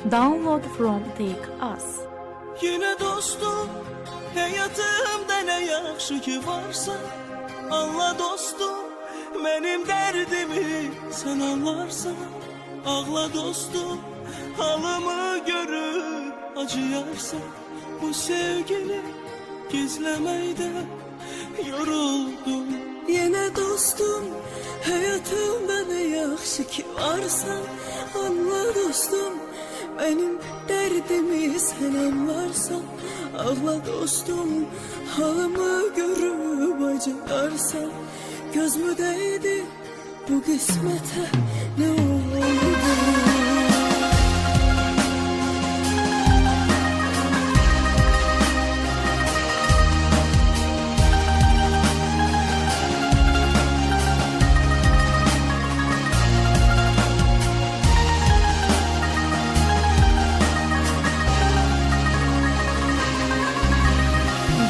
Download from Take Us. Yine dostum, hayatımda ne yaxşı ki varsa. Anla dostum, benim derdimi sen anlarsan. Ağla dostum, halımı görüp acıyarsan. Bu sevgini gizlemeyde yoruldum. Yine dostum, hayatımda ne yaxşı ki varsa. Anla dostum, benim derdimi sen anlarsan. Ağla dostum, halımı görüp acılarsan. Göz mü değdi bu kısmete, ne oldu?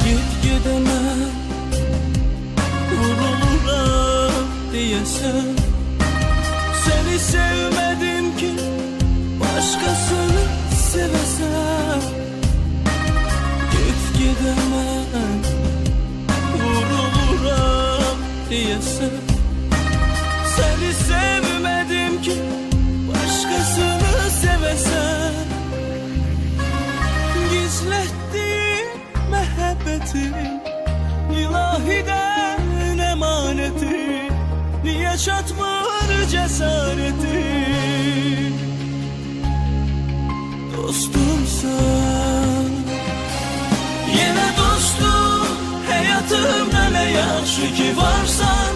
Gitgideme vuruluram diyesen. Seni sevmedim ki başkasını sevesem. Gitgideme vuruluram diyesen. Seni sevmedim ki başkasını sevesem. Gizlettiğim muhabbetin ilahiden emaneti. Niye çatmır cesaretin? Dostumsan, yine dostum, hayatımda ne yaxşı ki varsan.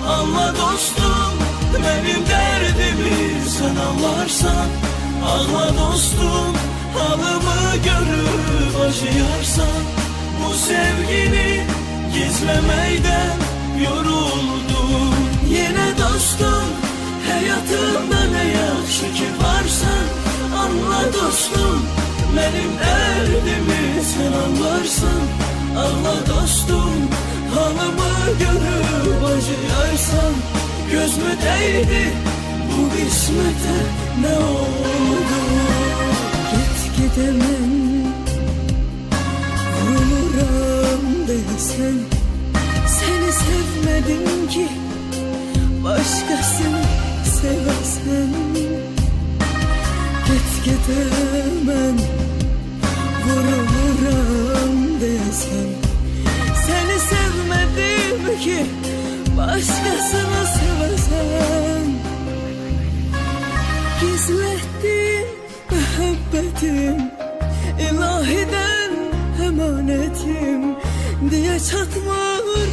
Anla dostum, benim derdimi sen anlarsan. Ağla dostum, halımı görüp acıyarsan. Bu sevgini gizlemeyden yoruldum. Yine dostum, hayatımda ne yaxşı ki varsan. Anla dostum, benim derdimi sen anlarsan. Ağla dostum, halımı görüp acıyarsan. Göz mü değdi bu kısmete, ne oldu? Gidemem, vuruluram desen. Seni sevmedim ki başkasını sevesen. Gidemem, vuruluram desen. Seni sevmedim ki başkasını sevesen. Gizlettiğim muhabbetim ilahiden emanetim. Diye çatmır